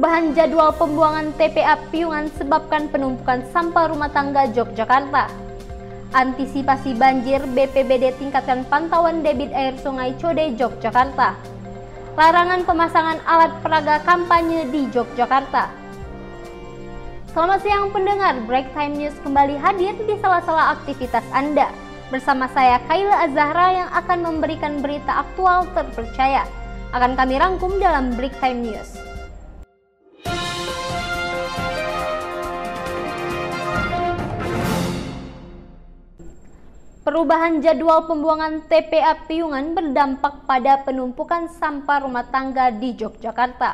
Perubahan jadwal pembuangan TPA Piungan sebabkan penumpukan sampah rumah tangga Yogyakarta. Antisipasi banjir, BPBD tingkatkan pantauan debit air Sungai Code Yogyakarta. Larangan pemasangan alat peraga kampanye di Yogyakarta. Selamat siang pendengar, Break Time News kembali hadir di sela-sela aktivitas Anda. Bersama saya Kayla Azahra yang akan memberikan berita aktual terpercaya. Akan kami rangkum dalam Break Time News. Perubahan jadwal pembuangan TPA Piungan berdampak pada penumpukan sampah rumah tangga di Yogyakarta.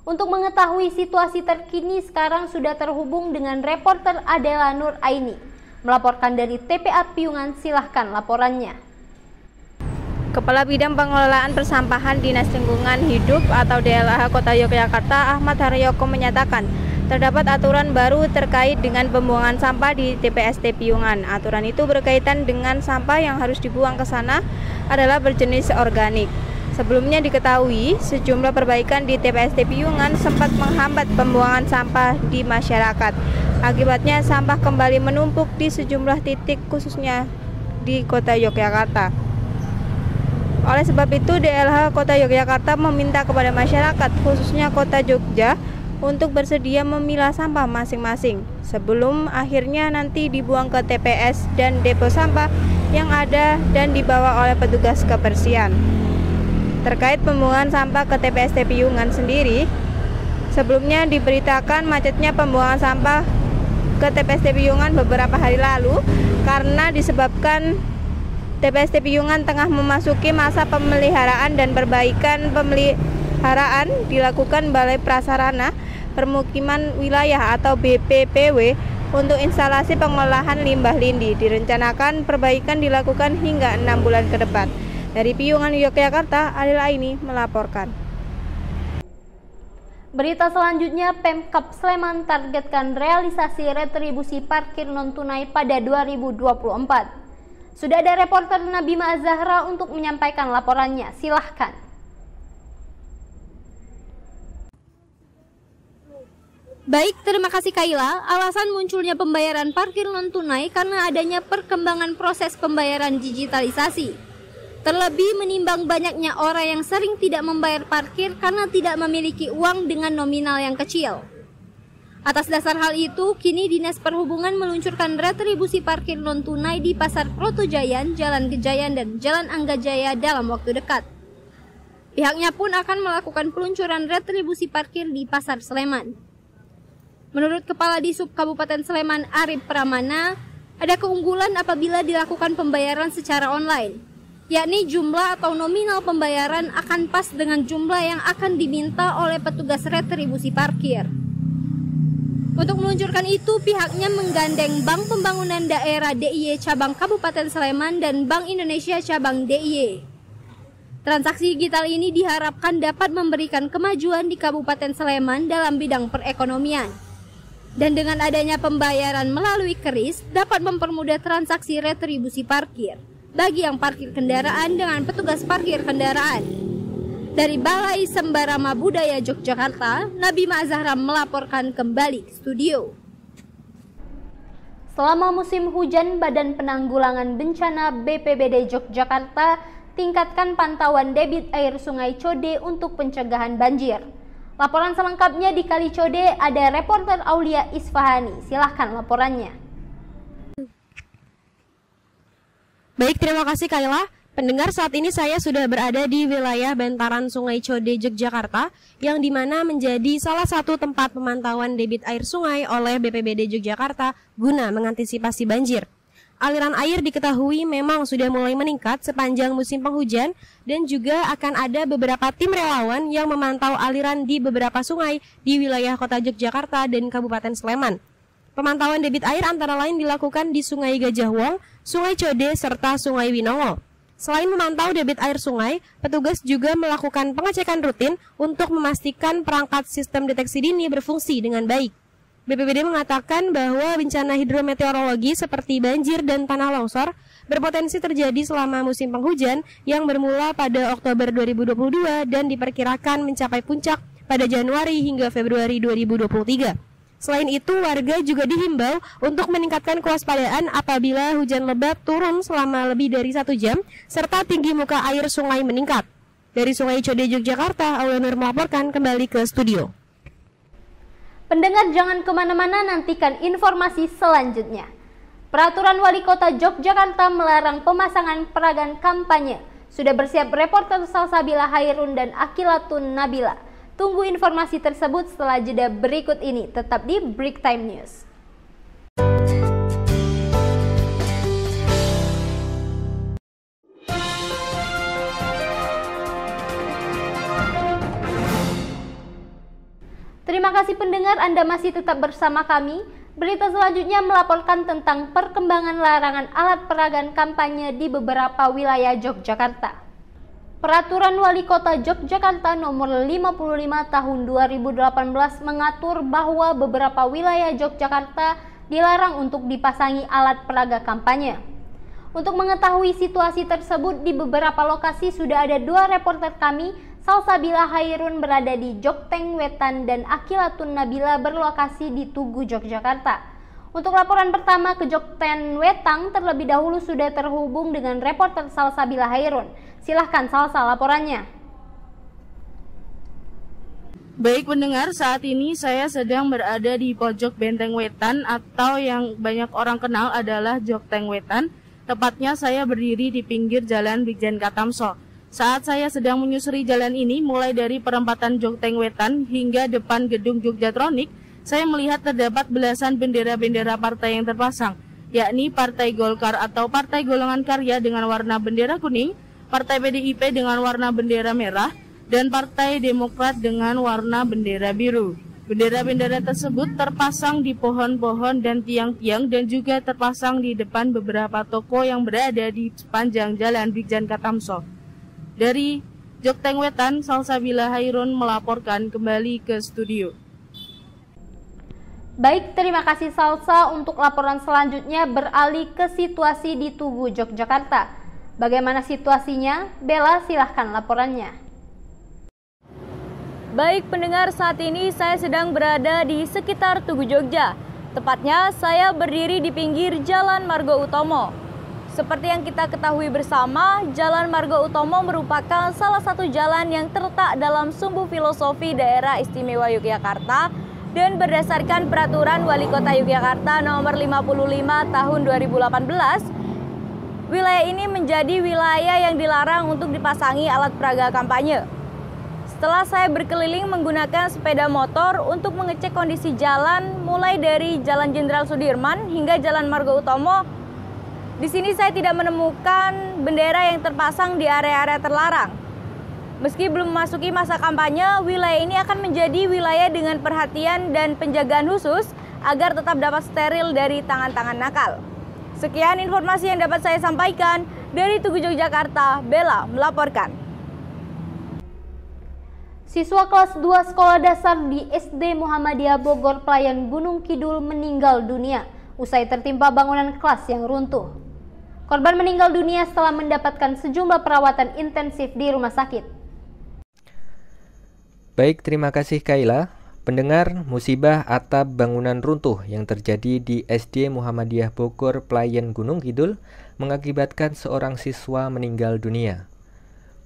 Untuk mengetahui situasi terkini sekarang sudah terhubung dengan reporter Adela Nur Aini. Melaporkan dari TPA Piungan, silahkan laporannya. Kepala Bidang Pengelolaan Persampahan Dinas Lingkungan Hidup atau DLH Kota Yogyakarta, Ahmad Haryoko menyatakan, terdapat aturan baru terkait dengan pembuangan sampah di TPST Piungan. Aturan itu berkaitan dengan sampah yang harus dibuang ke sana adalah berjenis organik. Sebelumnya diketahui, sejumlah perbaikan di TPST Piungan sempat menghambat pembuangan sampah di masyarakat. Akibatnya sampah kembali menumpuk di sejumlah titik khususnya di Kota Yogyakarta. Oleh sebab itu, DLH Kota Yogyakarta meminta kepada masyarakat khususnya Kota Jogja untuk bersedia memilah sampah masing-masing sebelum akhirnya nanti dibuang ke TPS dan depo sampah yang ada dan dibawa oleh petugas kebersihan. Terkait pembuangan sampah ke TPST Piungan sendiri, sebelumnya diberitakan macetnya pembuangan sampah ke TPST Piungan beberapa hari lalu karena disebabkan TPST Piungan tengah memasuki masa pemeliharaan dan perbaikan pemeliharaan dilakukan Balai Prasarana Permukiman Wilayah atau BPPW untuk instalasi pengolahan limbah lindi. Direncanakan perbaikan dilakukan hingga 6 bulan ke depan. Dari Piungan, Yogyakarta, Adela ini melaporkan. Berita selanjutnya, Pemkab Sleman targetkan realisasi retribusi parkir non-tunai pada 2024. Sudah ada reporter Nabima Azahra untuk menyampaikan laporannya, silahkan. Baik, terima kasih Kayla. Alasan munculnya pembayaran parkir non-tunai karena adanya perkembangan proses pembayaran digitalisasi. Terlebih menimbang banyaknya orang yang sering tidak membayar parkir karena tidak memiliki uang dengan nominal yang kecil. Atas dasar hal itu, kini Dinas Perhubungan meluncurkan retribusi parkir non-tunai di Pasar Protojayan, Jalan Gejayan, dan Jalan Anggajaya dalam waktu dekat. Pihaknya pun akan melakukan peluncuran retribusi parkir di Pasar Sleman. Menurut Kepala Disub Kabupaten Sleman Arif Pramana, ada keunggulan apabila dilakukan pembayaran secara online, yakni jumlah atau nominal pembayaran akan pas dengan jumlah yang akan diminta oleh petugas retribusi parkir. Untuk meluncurkan itu, pihaknya menggandeng Bank Pembangunan Daerah DIY Cabang Kabupaten Sleman dan Bank Indonesia Cabang DIY. Transaksi digital ini diharapkan dapat memberikan kemajuan di Kabupaten Sleman dalam bidang perekonomian. Dan dengan adanya pembayaran melalui keris dapat mempermudah transaksi retribusi parkir bagi yang parkir kendaraan dengan petugas parkir kendaraan. Dari Balai Sembarama Budaya Yogyakarta, Nabima Azahra melaporkan kembali ke studio. Selama musim hujan, Badan Penanggulangan Bencana BPBD Yogyakarta tingkatkan pantauan debit air Sungai Code untuk pencegahan banjir. Laporan selengkapnya di Kali Code, ada reporter Aulia Isfahani. Silahkan laporannya. Baik, terima kasih Kayla. Pendengar, saat ini saya sudah berada di wilayah bantaran Sungai Code Yogyakarta, yang dimana menjadi salah satu tempat pemantauan debit air sungai oleh BPBD Yogyakarta guna mengantisipasi banjir. Aliran air diketahui memang sudah mulai meningkat sepanjang musim penghujan dan juga akan ada beberapa tim relawan yang memantau aliran di beberapa sungai di wilayah Kota Yogyakarta dan Kabupaten Sleman. Pemantauan debit air antara lain dilakukan di Sungai Gajah Wong, Sungai Code, serta Sungai Winongo. Selain memantau debit air sungai, petugas juga melakukan pengecekan rutin untuk memastikan perangkat sistem deteksi dini berfungsi dengan baik. BPBD mengatakan bahwa bencana hidrometeorologi seperti banjir dan tanah longsor berpotensi terjadi selama musim penghujan yang bermula pada Oktober 2022 dan diperkirakan mencapai puncak pada Januari hingga Februari 2023. Selain itu, warga juga dihimbau untuk meningkatkan kewaspadaan apabila hujan lebat turun selama lebih dari 1 jam, serta tinggi muka air sungai meningkat. Dari Sungai Code, Yogyakarta, Aulia Nur melaporkan kembali ke studio. Pendengar jangan kemana-mana, nantikan informasi selanjutnya. Peraturan Wali Kota Yogyakarta melarang pemasangan peragaan kampanye. Sudah bersiap reporter Salsabila Hairun dan Akilatun Nabila. Tunggu informasi tersebut setelah jeda berikut ini, tetap di Break Time News. Terima kasih pendengar, Anda masih tetap bersama kami. Berita selanjutnya melaporkan tentang perkembangan larangan alat peragaan kampanye di beberapa wilayah Yogyakarta. Peraturan Wali Kota Yogyakarta nomor 55 tahun 2018 mengatur bahwa beberapa wilayah Yogyakarta dilarang untuk dipasangi alat peraga kampanye. Untuk mengetahui situasi tersebut di beberapa lokasi sudah ada 2 reporter kami, Salsabila Hairun berada di Jokteng Wetan dan Akilatun Nabila berlokasi di Tugu, Yogyakarta. Untuk laporan pertama ke Jokteng Wetan terlebih dahulu sudah terhubung dengan reporter Salsabila Hairun. Silahkan Salsa laporannya. Baik pendengar, saat ini saya sedang berada di pojok Benteng Wetan atau yang banyak orang kenal adalah Jokteng Wetan. Tepatnya saya berdiri di pinggir Jalan Brigjen Katamso. Saat saya sedang menyusuri jalan ini mulai dari perempatan Jokteng Wetan hingga depan gedung Jogjatronik, saya melihat terdapat belasan bendera-bendera partai yang terpasang, yakni Partai Golkar atau Partai Golongan Karya dengan warna bendera kuning, Partai PDIP dengan warna bendera merah, dan Partai Demokrat dengan warna bendera biru. Bendera-bendera tersebut terpasang di pohon-pohon dan tiang-tiang dan juga terpasang di depan beberapa toko yang berada di sepanjang Jalan Brigjen Katamso. Dari Jokteng Wetan, Salsabila Hairun melaporkan kembali ke studio. Baik, terima kasih Salsa. Untuk laporan selanjutnya beralih ke situasi di Tugu, Yogyakarta. Bagaimana situasinya? Bella, silahkan laporannya. Baik pendengar, saat ini saya sedang berada di sekitar Tugu Jogja. Tepatnya saya berdiri di pinggir Jalan Margo Utomo. Seperti yang kita ketahui bersama, Jalan Margo Utomo merupakan salah satu jalan yang terletak dalam sumbu filosofi Daerah Istimewa Yogyakarta dan berdasarkan Peraturan Wali Kota Yogyakarta nomor 55 tahun 2018, wilayah ini menjadi wilayah yang dilarang untuk dipasangi alat peraga kampanye. Setelah saya berkeliling menggunakan sepeda motor untuk mengecek kondisi jalan mulai dari Jalan Jenderal Sudirman hingga Jalan Margo Utomo, di sini saya tidak menemukan bendera yang terpasang di area-area terlarang. Meski belum memasuki masa kampanye, wilayah ini akan menjadi wilayah dengan perhatian dan penjagaan khusus agar tetap dapat steril dari tangan-tangan nakal. Sekian informasi yang dapat saya sampaikan dari Tugu Yogyakarta. Bella melaporkan. Siswa kelas 2 sekolah dasar di SD Muhammadiyah Bogor Pelayan Gunung Kidul meninggal dunia usai tertimpa bangunan kelas yang runtuh. Korban meninggal dunia setelah mendapatkan sejumlah perawatan intensif di rumah sakit. Baik, terima kasih Kaila. Pendengar, musibah atap bangunan runtuh yang terjadi di SD Muhammadiyah Bogor Pelayan Gunung Kidul mengakibatkan seorang siswa meninggal dunia.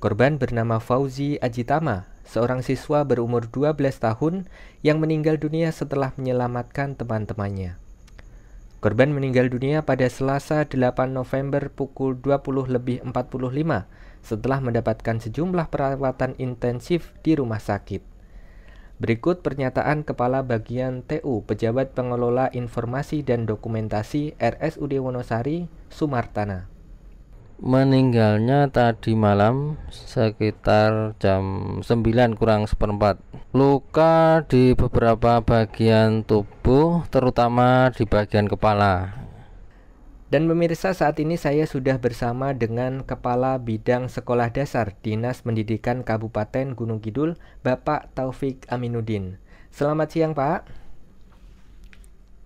Korban bernama Fauzi Ajitama, seorang siswa berumur 12 tahun yang meninggal dunia setelah menyelamatkan teman-temannya. Korban meninggal dunia pada Selasa 8 November pukul 20.45 setelah mendapatkan sejumlah perawatan intensif di rumah sakit. Berikut pernyataan Kepala Bagian TU Pejabat Pengelola Informasi dan Dokumentasi RSUD Wonosari, Sumartana. Meninggalnya tadi malam sekitar jam 9 kurang seperempat. Luka di beberapa bagian tubuh, terutama di bagian kepala. Dan pemirsa, saat ini saya sudah bersama dengan Kepala Bidang Sekolah Dasar Dinas Pendidikan Kabupaten Gunung Kidul, Bapak Taufik Aminuddin. Selamat siang, Pak.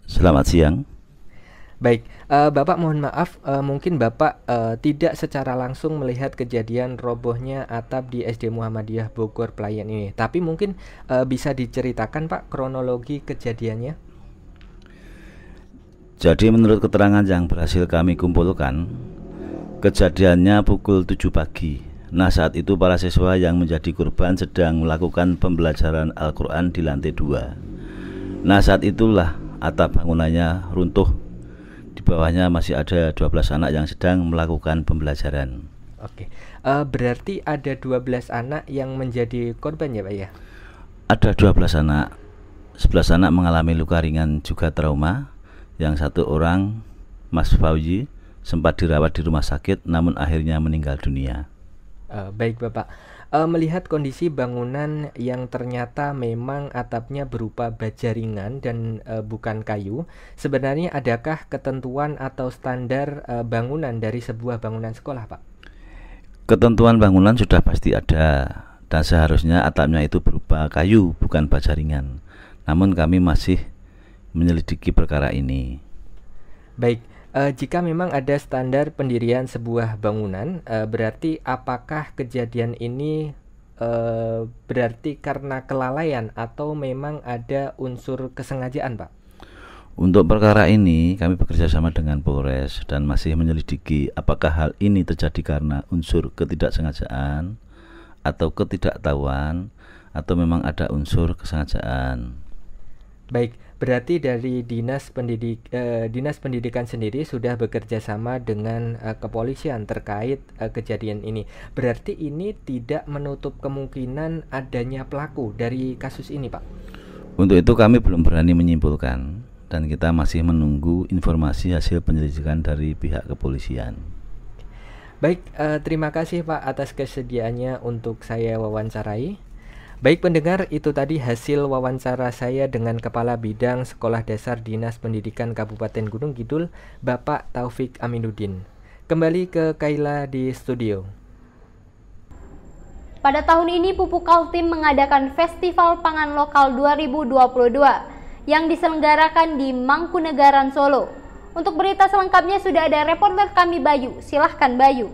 Selamat siang. Baik, Bapak mohon maaf, mungkin Bapak tidak secara langsung melihat kejadian robohnya atap di SD Muhammadiyah Bogor Pelayan ini, tapi mungkin bisa diceritakan Pak kronologi kejadiannya? Jadi menurut keterangan yang berhasil kami kumpulkan, kejadiannya pukul 7 pagi. Nah, saat itu para siswa yang menjadi korban sedang melakukan pembelajaran Al-Quran di lantai 2. Nah, saat itulah atap bangunannya runtuh. Di bawahnya masih ada 12 anak yang sedang melakukan pembelajaran. Oke, berarti ada 12 anak yang menjadi korban ya Pak ya? Ada 12 anak, 11 anak mengalami luka ringan juga trauma. Yang satu orang, Mas Fauzi, sempat dirawat di rumah sakit namun akhirnya meninggal dunia. Baik Bapak, melihat kondisi bangunan yang ternyata memang atapnya berupa baja ringan dan bukan kayu, sebenarnya adakah ketentuan atau standar bangunan dari sebuah bangunan sekolah Pak? Ketentuan bangunan sudah pasti ada dan seharusnya atapnya itu berupa kayu bukan baja ringan. Namun kami masih menyelidiki perkara ini. Baik, jika memang ada standar pendirian sebuah bangunan, berarti apakah kejadian ini berarti karena kelalaian atau memang ada unsur kesengajaan Pak? Untuk perkara ini kami bekerja sama dengan Polres dan masih menyelidiki apakah hal ini terjadi karena unsur ketidaksengajaan atau ketidaktahuan atau memang ada unsur kesengajaan. Baik, berarti dari Dinas Pendidikan sendiri sudah bekerja sama dengan kepolisian terkait kejadian ini. Berarti ini tidak menutup kemungkinan adanya pelaku dari kasus ini Pak? Untuk itu kami belum berani menyimpulkan dan kita masih menunggu informasi hasil penyelidikan dari pihak kepolisian. Baik, terima kasih Pak atas kesediaannya untuk saya wawancarai. Baik pendengar, itu tadi hasil wawancara saya dengan Kepala Bidang Sekolah Dasar Dinas Pendidikan Kabupaten Gunung Kidul, Bapak Taufik Aminuddin. Kembali ke Kaila di studio. Pada tahun ini Pupuk Kaltim mengadakan Festival Pangan Lokal 2022 yang diselenggarakan di Mangkunegaran, Solo. Untuk berita selengkapnya sudah ada reporter kami Bayu. Silahkan Bayu.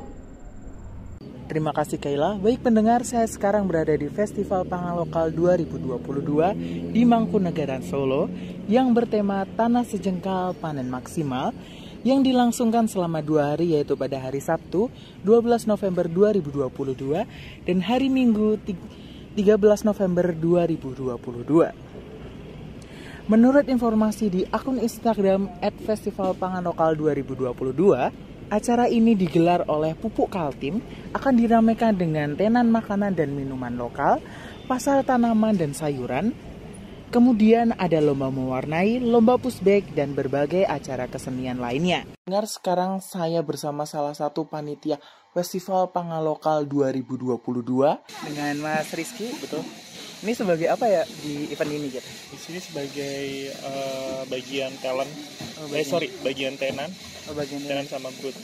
Terima kasih Kaila. Baik pendengar, saya sekarang berada di Festival Pangan Lokal 2022 di Mangkunegaran, Solo yang bertema Tanah Sejengkal Panen Maksimal yang dilangsungkan selama 2 hari, yaitu pada hari Sabtu 12 November 2022 dan hari Minggu 13 November 2022. Menurut informasi di akun Instagram @festivalpanganlokal2022, acara ini digelar oleh Pupuk Kaltim, akan diramaikan dengan tenan makanan dan minuman lokal, pasar tanaman dan sayuran, kemudian ada lomba mewarnai, lomba pushback, dan berbagai acara kesenian lainnya. Dengar, sekarang saya bersama salah satu panitia Festival Pangan Lokal 2022 dengan Mas Rizky, betul? Ini sebagai apa ya di event ini gitu? Di sini sebagai bagian talent, bagian tenan. Bagian tenan sama booth.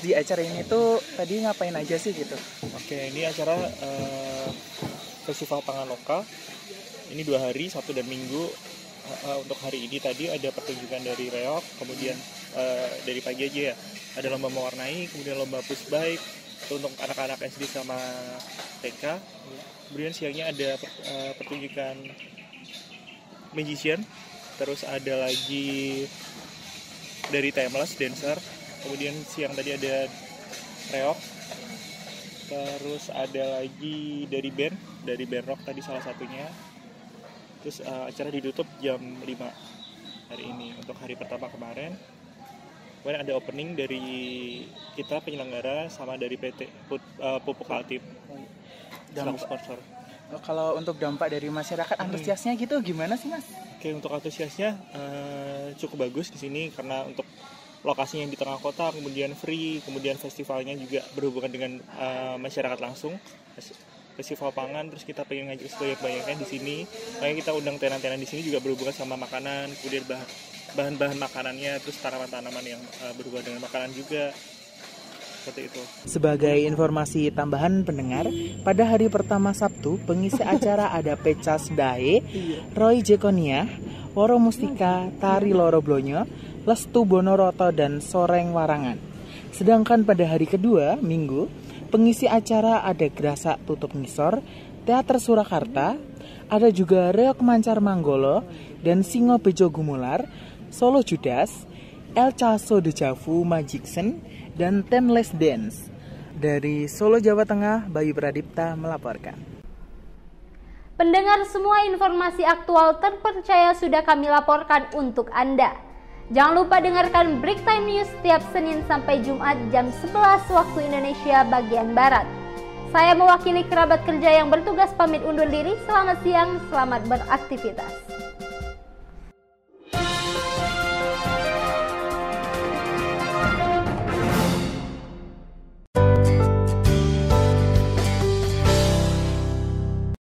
Di acara ini tuh tadi ngapain aja sih gitu? Oke, ini acara Festival Pangan Lokal. Ini 2 hari, Sabtu dan Minggu. Untuk hari ini tadi ada pertunjukan dari reok, kemudian dari pagi aja ya. Ada lomba mewarnai, kemudian lomba push bike itu untuk anak-anak SD sama TK. Kemudian siangnya ada pertunjukan magician, terus ada lagi dari timeless dancer, kemudian siang tadi ada reok, terus ada lagi dari band rock tadi salah satunya. Terus acara ditutup jam 5 hari ini untuk hari pertama kemarin. Kemudian ada opening dari kita penyelenggara sama dari PT Pupuk Kaltim. Sponsor. Kalau untuk dampak dari masyarakat antusiasnya gitu gimana sih Mas? Oke, untuk antusiasnya cukup bagus di sini karena untuk lokasinya yang di tengah kota, kemudian free, kemudian festivalnya juga berhubungan dengan masyarakat langsung. Festival pangan, terus kita pengen ngajak sebanyak-banyaknya di sini. Makanya kita undang tenan-tenan di sini juga berhubungan sama makanan, kemudian bahan-bahan makanannya, terus tanaman-tanaman yang berhubungan dengan makanan juga. seperti itu. Sebagai informasi tambahan pendengar, pada hari pertama Sabtu, pengisi acara ada Pecas Dae, Roy Jekonia, Woro Mustika, Tari Loro Blonyo, Lestu Bonoroto, dan Soreng Warangan. Sedangkan pada hari kedua, Minggu, pengisi acara ada Grasak Tutup Ngisor, Teater Surakarta, ada juga Reok Mancar Manggolo, dan Singo Bejo Gumular, Solo Judas, El Caso de Javu Magicsen, dan Tenles Dance. Dari Solo, Jawa Tengah, Bayu Pradipta melaporkan. Pendengar, semua informasi aktual terpercaya sudah kami laporkan untuk Anda. Jangan lupa dengarkan Break Time News setiap Senin sampai Jumat jam 11 waktu Indonesia bagian Barat. Saya mewakili kerabat kerja yang bertugas pamit undur diri. Selamat siang, selamat beraktivitas.